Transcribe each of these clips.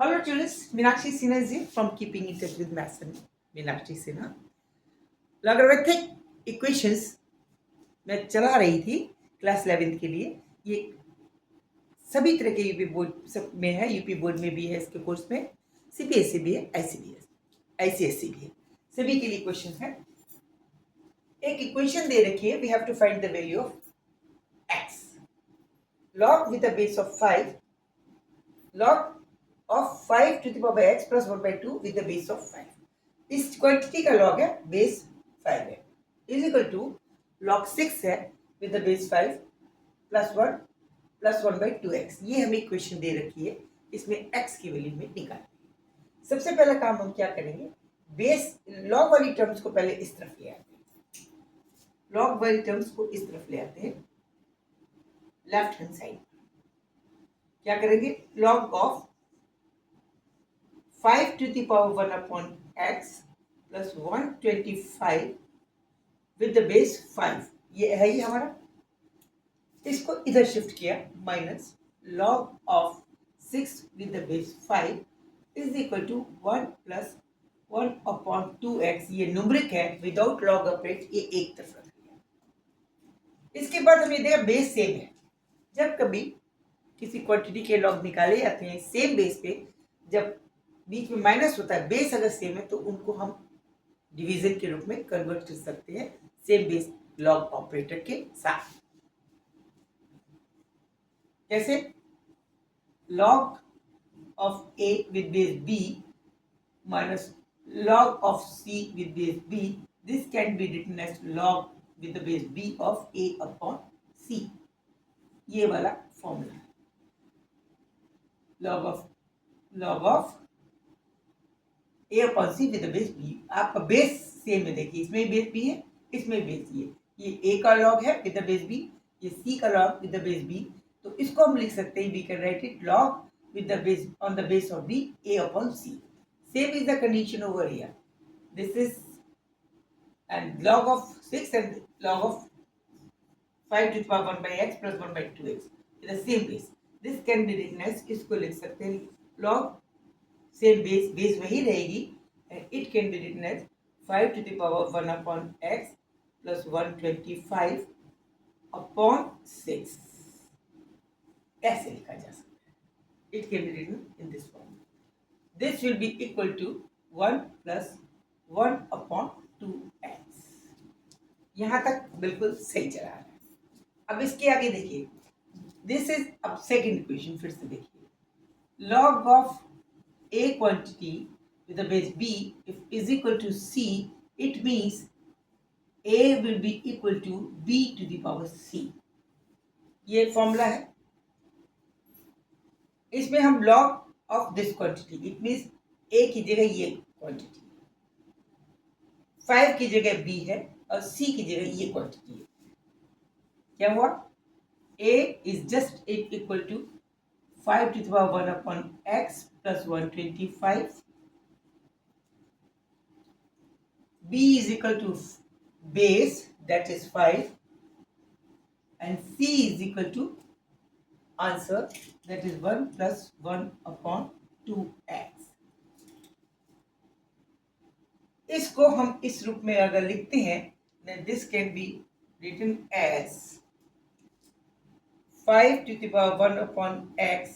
Hello students, Meenakshi Sinha is here from Keeping in Touch with Maths and Meenakshi Sinha. Logarithmic equations मैं चला रही थी class 11 के लिए। ये सभी तरह के यूपी बोर्ड सब में है, यूपी बोर्ड में भी है, इसके कोर्स में सीबीएसई भी है, आईसीएसई भी है, सभी के लिए क्वेश्चन है। एक इक्वेशन दे रखी है, we have to find the value of X. log with a base of 5, log of 5 to the power x plus 1 by 2 with the base of 5. इस क्वांटिटी का लॉग है बेस 5 है, इज इक्वल टू लॉग 6 है with the base 5 plus 1 by 2x। ये हमें equation दे रखी है, इसमें x की वैल्यू में निकालनी। सबसे पहला काम हम क्या करेंगे, बेस लॉग वाली टर्म्स को पहले इस तरफ ले आते हैं, लॉग वाली टर्म्स को इस तरफ ले आते हैं लेफ्ट हैंड साइड। क्या करेंगे, log of 5 to the power 1 upon x plus 125 with the base 5, ये है ही हमारा। इसको इधर शिफ्ट किया, minus log of 6 with the base 5 is equal to 1 plus 1 upon 2x। ये न्यूमरिक है, विदाउट लॉग ऑफ x, ये एक तरफ रख लिया। इसके बाद हमें देखा बेस सेम है। जब कभी किसी क्वांटिटी के लॉग निकाले जाते हैं सेम बेस पे, जब बीच में माइनस होता है, बेस अगर सेम है तो उनको हम डिवीजन के रूप में कन्वर्ट कर सकते हैं सेम बेस लॉग ऑपरेटर के साथ। जैसे log of A with base B minus log of C with base B, this can be written as log with the base B of A upon C. ये वाला formula है, लॉग of A upon सी with base बी। आपका base same है, देखिए इसमें बेस बी है, इसमें बेस ये ए का लॉग है विद द बेस बी, ये सी का log with the base B. तो इसको हम लिख सकते हैं, we can write it log with the base on the base of B A upon C. Same is the condition over here, this is and log of 6 and log of 5 to the power 1 by x plus 1 by 2x in the same base. This can be written as, इसको लिख सकते हैं log same base वही रहेगी, and it can be written as 5 to the power 1 upon x plus 125 upon 6। ऐसे लिखा जा सकता है, it can be written in this form। This will be equal to 1 plus 1 upon 2x। यहां तक बिल्कुल सही चला रहा है। अब इसके आगे देखिए, दिस इज अब सेकेंड इक्वेशन, फिर से देखिए, log of a quantity with the base b if is equal to c, it means a will be equal to b to the power c। ये फॉर्मूला है, इसमें हम log of this quantity, it means a की जगह ये quantity, 5 की जगह b है और c की जगह ये क्वांटिटी है। क्या हुआ, a is just equal to 5 to the power 1 upon x plus 125, b is equal to base, that is 5, and c is equal to answer, that is 1 plus 1 upon 2x। इसको हम इस रूप में अगर लिखते हैं, then this can be written as 5 to the power 1 upon x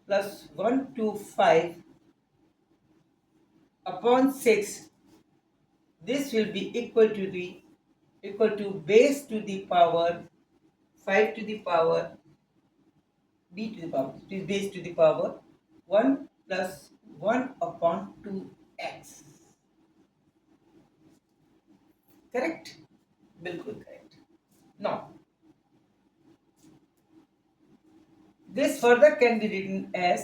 plus 125 upon 6। This will be equal to base to the power 5 to the power b to the power, it is base to the power 1 plus 1 upon 2x। Correct, बिल्कुल correct. Now this further can be written as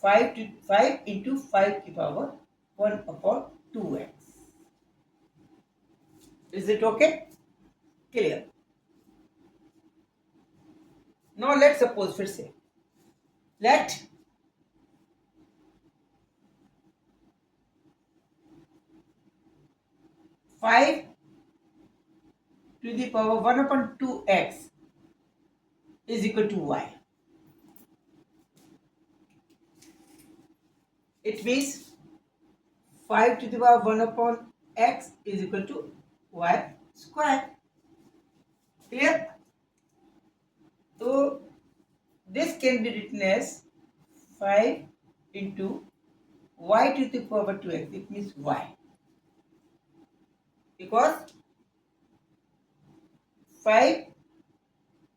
5 into 5 की power 1 upon 2x। Is it okay? Clear? Now let's suppose, फिर से let five to the power 1 upon 2x is equal to y। It means 5 to the power 1 upon x is equal to y square. Clear? So this can be written as 5 into y to the power 2x. It means y, because 5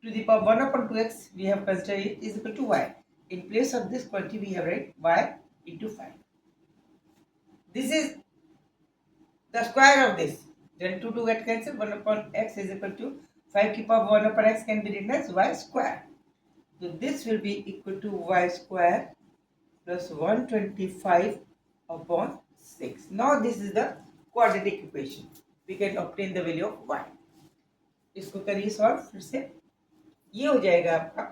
to the power 1 upon 2x we have considered it is equal to y. In place of this quantity we have write y into 5. This is the square of this. Then 2 get cancelled. 1 upon x is equal to 5 to the power 1 upon x can be written as y square. So this will be equal to y square plus 125 upon 6. Now this is the quadratic equation. We can obtain the value of y. इसको करिए solve फिर से. ये हो जाएगा आपका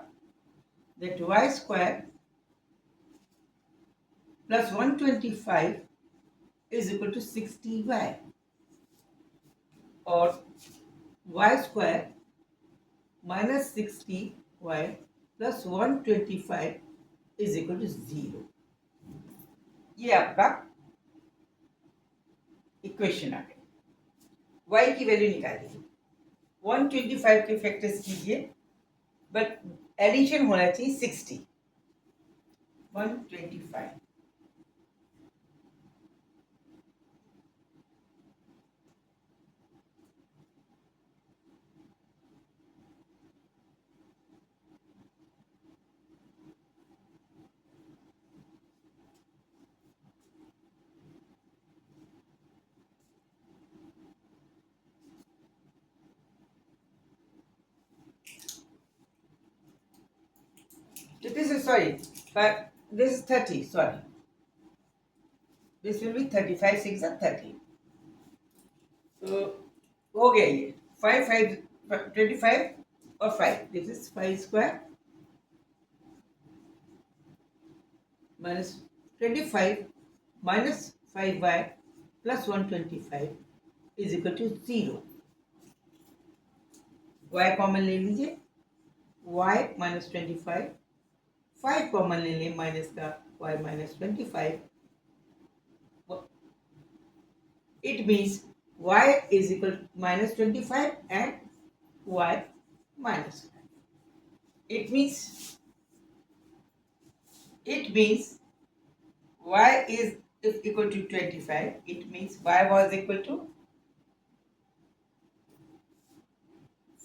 that y square plus 125 is equal to 60y, और y square minus 60y plus 125 is equal to 0. ये आपका इक्वेशन आ गया. y की वैल्यू निकालिए. 125 के फैक्टर्स कीजिए, बट एडिशन होना चाहिए 60. 125 this is sorry, but this is 30. Sorry, this will be 35. 6 are 30. So हो गया ये 5 5 25 और 5. This is 5 square minus 25 minus 5y plus 125 is equal to 0. y common ले लीजिए. y minus 25, 5 कॉमन ले लें माइनस का, y minus 25. It means y is equal to minus 25 and y minus 5. It means y is equal to 25. It means y was equal to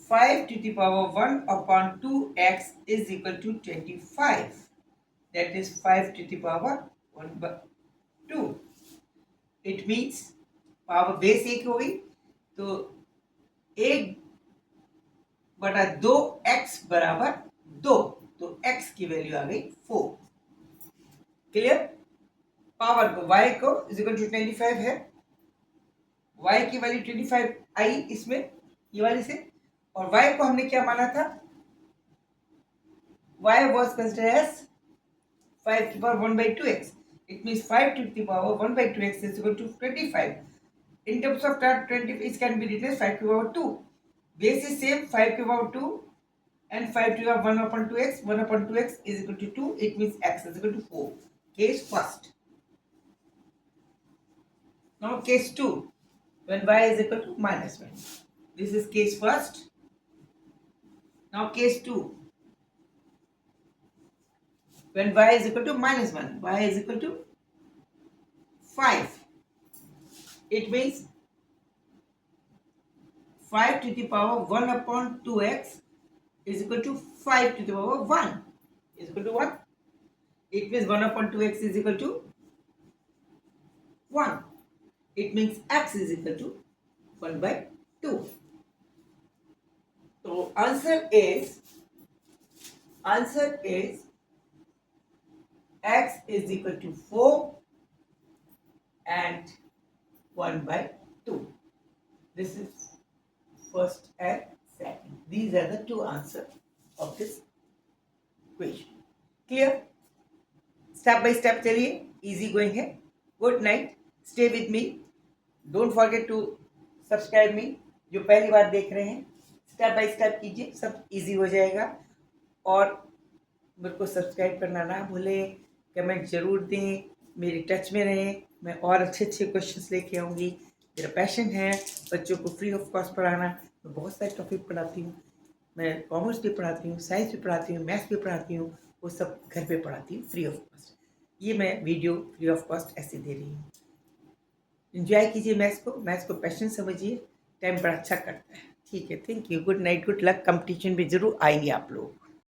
5 to the power 1 upon 2x is equal to 25. That is 5 to the power 1 by 2. It means power base 1 हो गई, तो 1 बटा 2x बराबर 2. तो x की value आ गई 4. Clear? Power को y को इज इक्वल टू 25 है. y की वैल्यू 25 आई इसमें, ये वाले से. और y को हमने क्या माना था? y was considered as 5 to the power 1 by 2x. It means 5 to the power 1 by 2x is equal to 25. In terms of that, 20 it can be written as 5 to the power 2. Base is same, 5 to the power 2 and 5 to the power 1 upon 2x. 1 upon 2x is equal to 2. It means x is equal to 4. Case first. Now case 2, when y is equal to minus 1. This is case first. Now case 2, when y is equal to minus 1. Y is equal to 5. It means 5 to the power 1 upon 2x is equal to 5 to the power 1 is equal to 1. It means 1 upon 2x is equal to 1. It means x is equal to 1 by 2. So answer is x is equal to 4 and 1 by 2. This is first and second. These are the two answers of this question. Clear? Step by step चलिए, easy going है. Good night. Stay with me. Don't forget to subscribe me. जो पहली बार देख रहे हैं, step by step कीजिए, सब easy हो जाएगा. और मेरे को सब्सक्राइब करना ना भूलें, कमेंट जरूर दें, मेरे टच में रहें, मैं और अच्छे अच्छे क्वेश्चंस लेके आऊँगी। मेरा पैशन है बच्चों को फ्री ऑफ कॉस्ट पढ़ाना। मैं बहुत सारे टॉपिक पढ़ाती हूँ, मैं कॉमर्स भी पढ़ाती हूँ, साइंस भी पढ़ाती हूँ, मैथ्स भी पढ़ाती हूँ, वो सब घर पे पढ़ाती हूँ फ्री ऑफ कॉस्ट। ये मैं वीडियो फ्री ऑफ कॉस्ट ऐसे दे रही हूँ। एंजॉय कीजिए मैथ्स को पैशन समझिए, टाइम बड़ा अच्छा करता है। ठीक है, thank you, good night, good luck. Competition में ज़रूर आएंगे आप लोग।